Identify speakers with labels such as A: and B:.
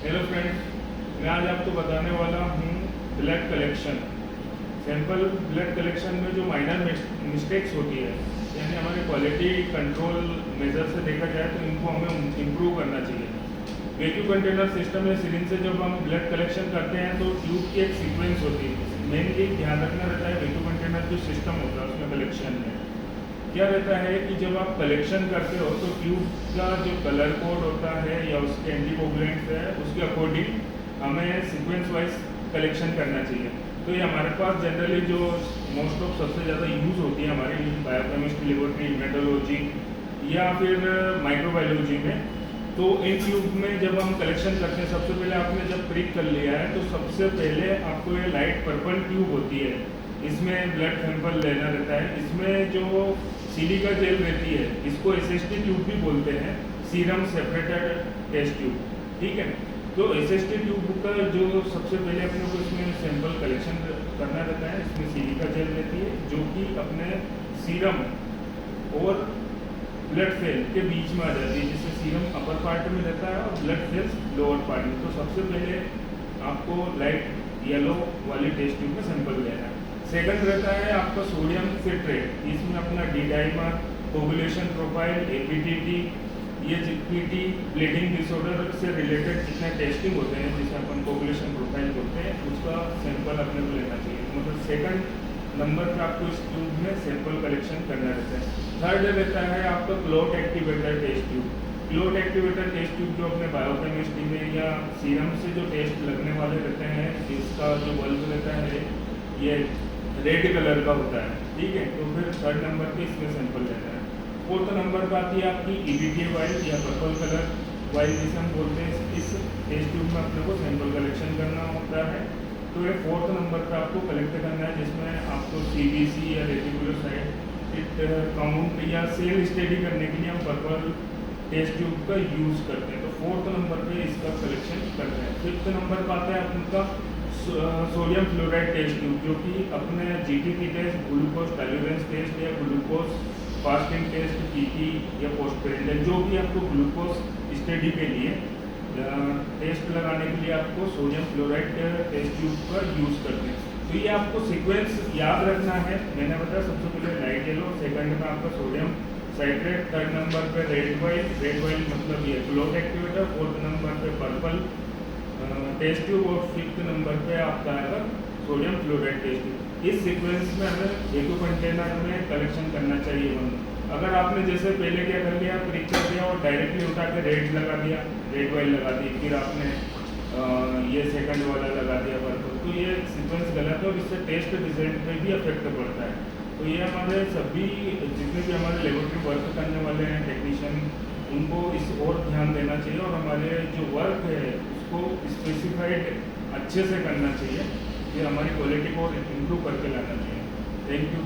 A: Hello friends, मैं आज आपको बताने वाला हूँ blood collection. Sample blood collection में जो माइनर मिस्टेक्स होती है, यानी हमारे क्वालिटी कंट्रोल मेजर से देखा जाए तो इनको हमें इम्प्रूव करना चाहिए। वैक्यूम कंटेनर सिस्टम या सिरिंज से जब हम ब्लड कलेक्शन करते हैं तो ट्यूब की एक सीक्वेंस होती है। मेनली ध्यान रखना रहता है वैक्यूम कंटेनर जो सिस्टम होता है उसमें कलेक्शन में क्या रहता है कि जब आप कलेक्शन करते हो तो ट्यूब का जो कलर कोड होता है या उसके एंटीकोगुलेंट्स है उसके अकॉर्डिंग हमें सीक्वेंस वाइज कलेक्शन करना चाहिए। तो ये हमारे पास जनरली जो मोस्ट ऑफ सबसे ज़्यादा यूज़ होती है हमारी बायोकेमिस्ट्री, लेबोरेटरी, मेटोलॉजी या फिर माइक्रोबायोलॉजी में। तो इन ट्यूब में जब हम कलेक्शन करते हैं, सबसे पहले आपने जब प्रिक कर लिया है तो सबसे पहले आपको ये लाइट पर्पल ट्यूब होती है, इसमें ब्लड सैंपल लेना रहता है। इसमें जो सिलिका जेल रहती है इसको एसएसटी ट्यूब भी बोलते हैं, सीरम सेपरेटेड टेस्ट ट्यूब, ठीक है। तो एसएसटी ट्यूब का जो सबसे पहले अपने को इसमें सैंपल कलेक्शन करना रहता है, इसमें सिलिका जेल रहती है जो कि अपने सीरम और ब्लड सेल के बीच में आ जाती है, जिससे सीरम अपर पार्ट में रहता है और ब्लड सेल्स लोअर पार्ट में। तो सबसे पहले आपको लाइट येलो वाली टेस्ट ट्यूब में सैंपल लेना है। सेकंड रहता है आपका सोडियम सिट्रेट, इसमें अपना D dimer, coagulation profile, APTT, ये जीपीटी, ब्लीडिंग डिसऑर्डर से रिलेटेड जितने टेस्टिंग होते हैं जिसे अपन कोगुलेशन प्रोफाइल बोलते हैं उसका सैंपल अपने को लेना चाहिए। मतलब सेकंड नंबर पर आपको इस ट्यूब में सैंपल कलेक्शन करना रहता है। थर्ड रहता है आपका clot activator test tube. Clot activator test tube जो अपने बायोकेमिस्ट्री में या सीरम से जो टेस्ट लगने वाले रहते हैं, इसका जो बल्ब रहता है ये रेड कलर का होता है, ठीक है। तो फिर थर्ड नंबर पे इसमें सैंपल लेना है। फोर्थ नंबर पर आती है आपकी ईबीटी वाइल या पर्पल कलर वाइल जिसे हम बोलते हैं। इस टेस्ट ट्यूब में अपने को सैंपल कलेक्शन करना होता है। तो ये फोर्थ नंबर पर आपको कलेक्ट करना है, जिसमें आपको सीबीसी या रेटिकुलर साइट काउंट या सेल स्टडी करने के लिए हम पर्पल टेस्ट ट्यूब का यूज़ करते हैं। तो फोर्थ नंबर पे इसका कलेक्शन करते हैं। फिफ्थ नंबर पर आता है आपका सोडियम फ्लोराइड टेस्ट ट्यूब, जो कि अपने GTT test, glucose tolerance test या ग्लूकोज फास्टिंग टेस्ट, पीटी या पोस्ट पेरेंटल, जो भी आपको ग्लूकोज स्टडी के लिए टेस्ट लगाने के लिए आपको सोडियम फ्लोराइड टेस्ट ट्यूब का यूज़ करते हैं। तो ये आपको सीक्वेंस याद रखना है। मैंने बताया सबसे पहले लाइट येलो, सेकंड में आपका सोडियम साइट्रेट, थर्ड नंबर पे रेड वाइल मतलब ये क्लॉट एक्टिवेटर, फोर्थ नंबर पे पर्पल टेस्ट ट्यूब और फिफ्थ नंबर पे आपका आएगा सोडियम फ्लोराइड टेस्ट ट्यूब। इस सीक्वेंस में हमें वैक्यूम कंटेनर में कलेक्शन करना चाहिए। अगर आपने जैसे पहले क्या कर लिया, प्रिक कर दिया और डायरेक्टली उठा के रेड लगा दिया, रेड वाइल लगा दी, फिर आपने ये सेकंड वाला लगा दिया पर्पल, तो ये सीक्वेंस गलत है और इससे टेस्ट रिजल्ट पे भी इफेक्ट पड़ता है। तो ये हमारे सभी जितने भी हमारे लेबोरेटरी वर्क करने वाले हैं टेक्नीशियन, उनको इस और ध्यान देना चाहिए और हमारे जो वर्क है उसको स्पेसिफाइड अच्छे से करना चाहिए, फिर हमारी क्वालिटी को इम्प्रूव करके लाना चाहिए। Thank you.